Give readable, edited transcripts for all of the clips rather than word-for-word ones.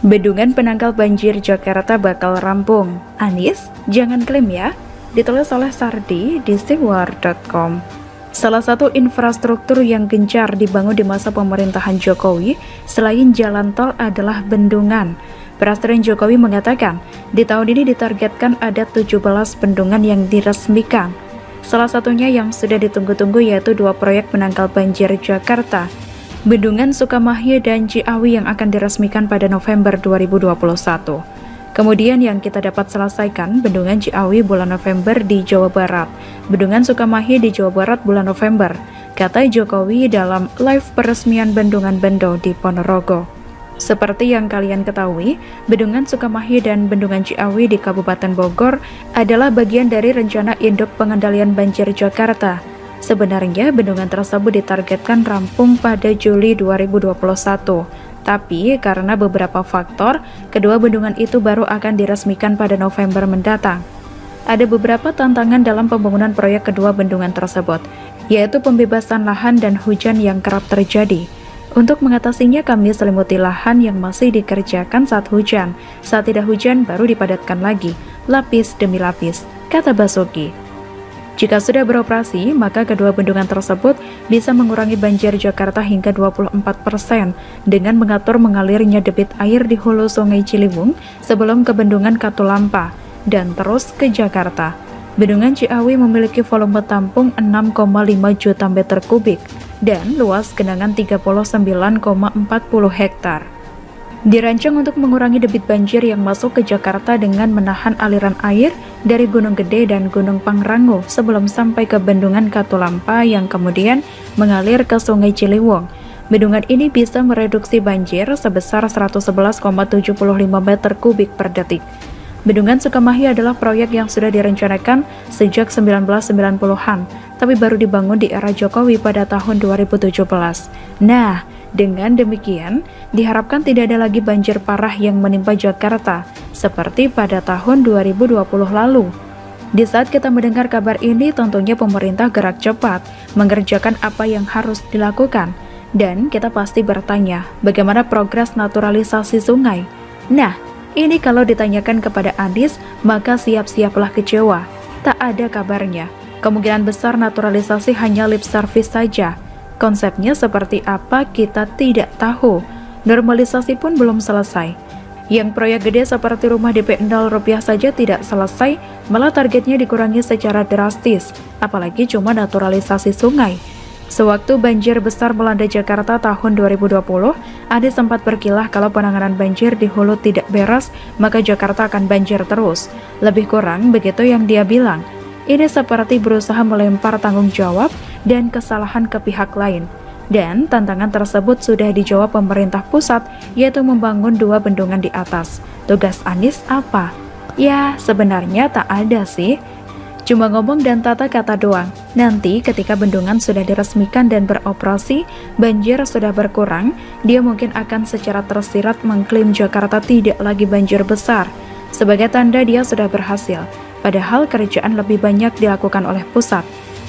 Bendungan penangkal banjir Jakarta bakal rampung. Anies, jangan klaim ya. Ditulis oleh Sardi di steward.com. Salah satu infrastruktur yang gencar dibangun di masa pemerintahan Jokowi selain jalan tol adalah bendungan. Presiden Jokowi mengatakan, di tahun ini ditargetkan ada 17 bendungan yang diresmikan. Salah satunya yang sudah ditunggu-tunggu yaitu 2 proyek penangkal banjir Jakarta, Bendungan Sukamahya dan Ciawi yang akan diresmikan pada November 2021. Kemudian yang kita dapat selesaikan, Bendungan Ciawi bulan November di Jawa Barat, Bendungan Sukamahya di Jawa Barat bulan November, kata Jokowi dalam live peresmian Bendungan Bendo di Ponorogo. Seperti yang kalian ketahui, Bendungan Sukamahya dan Bendungan Ciawi di Kabupaten Bogor adalah bagian dari rencana induk pengendalian banjir Jakarta. Sebenarnya bendungan tersebut ditargetkan rampung pada Juli 2021, tapi karena beberapa faktor, kedua bendungan itu baru akan diresmikan pada November mendatang. Ada beberapa tantangan dalam pembangunan proyek kedua bendungan tersebut, yaitu pembebasan lahan dan hujan yang kerap terjadi. Untuk mengatasinya kami selimuti lahan yang masih dikerjakan saat hujan. Saat tidak hujan baru dipadatkan lagi, lapis demi lapis, kata Basuki. Jika sudah beroperasi, maka kedua bendungan tersebut bisa mengurangi banjir Jakarta hingga 24% dengan mengatur mengalirnya debit air di hulu Sungai Ciliwung sebelum ke Bendungan Katulampa dan terus ke Jakarta. Bendungan Ciawi memiliki volume tampung 6,5 juta meter kubik dan luas genangan 39,40 hektar. Dirancang untuk mengurangi debit banjir yang masuk ke Jakarta dengan menahan aliran air dari Gunung Gede dan Gunung Pangrango sebelum sampai ke Bendungan Katulampa yang kemudian mengalir ke Sungai Ciliwung. Bendungan ini bisa mereduksi banjir sebesar 111,75 meter kubik per detik. Bendungan Sukamahya adalah proyek yang sudah direncanakan sejak 1990-an, tapi baru dibangun di era Jokowi pada tahun 2017. Nah, dengan demikian, diharapkan tidak ada lagi banjir parah yang menimpa Jakarta, seperti pada tahun 2020 lalu. Di saat kita mendengar kabar ini, tentunya pemerintah gerak cepat, mengerjakan apa yang harus dilakukan. Dan kita pasti bertanya, bagaimana progres naturalisasi sungai? Nah, ini kalau ditanyakan kepada Anies, maka siap-siaplah kecewa. Tak ada kabarnya. Kemungkinan besar naturalisasi hanya lip service saja. Konsepnya seperti apa kita tidak tahu. Normalisasi pun belum selesai. Yang proyek gede seperti rumah DP 0 rupiah saja tidak selesai, malah targetnya dikurangi secara drastis, apalagi cuma naturalisasi sungai. Sewaktu banjir besar melanda Jakarta tahun 2020, Anies sempat berkilah kalau penanganan banjir di hulu tidak beres, maka Jakarta akan banjir terus. Lebih kurang begitu yang dia bilang. Ini seperti berusaha melempar tanggung jawab dan kesalahan ke pihak lain. Dan tantangan tersebut sudah dijawab pemerintah pusat, yaitu membangun 2 bendungan di atas. Tugas Anies apa? Ya, sebenarnya tak ada sih. Cuma ngomong dan tata kata doang. Nanti ketika bendungan sudah diresmikan dan beroperasi, banjir sudah berkurang, dia mungkin akan secara tersirat mengklaim Jakarta tidak lagi banjir besar. Sebagai tanda dia sudah berhasil. Padahal kerjaan lebih banyak dilakukan oleh pusat.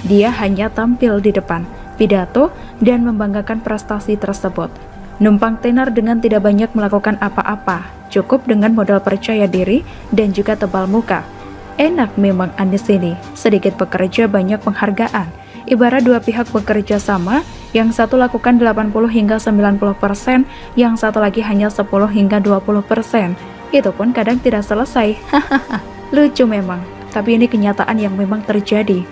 Dia hanya tampil di depan, pidato, dan membanggakan prestasi tersebut. Numpang tenar dengan tidak banyak melakukan apa-apa, cukup dengan modal percaya diri dan juga tebal muka. Enak memang Anies ini, sedikit bekerja banyak penghargaan. Ibarat 2 pihak bekerja sama, yang satu lakukan 80 hingga 90%, yang satu lagi hanya 10 hingga 20%. Itu pun kadang tidak selesai. Hahaha. Lucu memang, tapi ini kenyataan yang memang terjadi.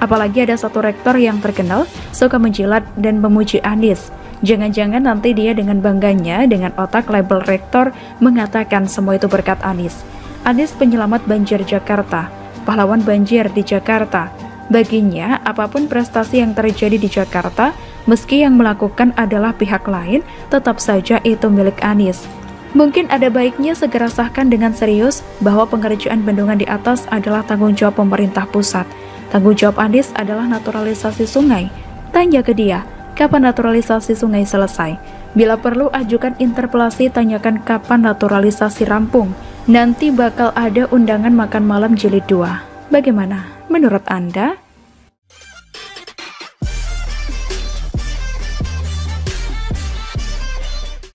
Apalagi ada satu rektor yang terkenal suka menjilat dan memuji Anies. Jangan-jangan nanti dia dengan bangganya dengan otak label rektor mengatakan semua itu berkat Anies. Anies penyelamat banjir Jakarta, pahlawan banjir di Jakarta. Baginya, apapun prestasi yang terjadi di Jakarta, meski yang melakukan adalah pihak lain, tetap saja itu milik Anies. Mungkin ada baiknya segera sahkan dengan serius bahwa pengerjaan bendungan di atas adalah tanggung jawab pemerintah pusat. Tanggung jawab Anies adalah naturalisasi sungai. Tanya ke dia, kapan naturalisasi sungai selesai? Bila perlu ajukan interpelasi, tanyakan kapan naturalisasi rampung. Nanti bakal ada undangan makan malam jilid 2. Bagaimana menurut Anda?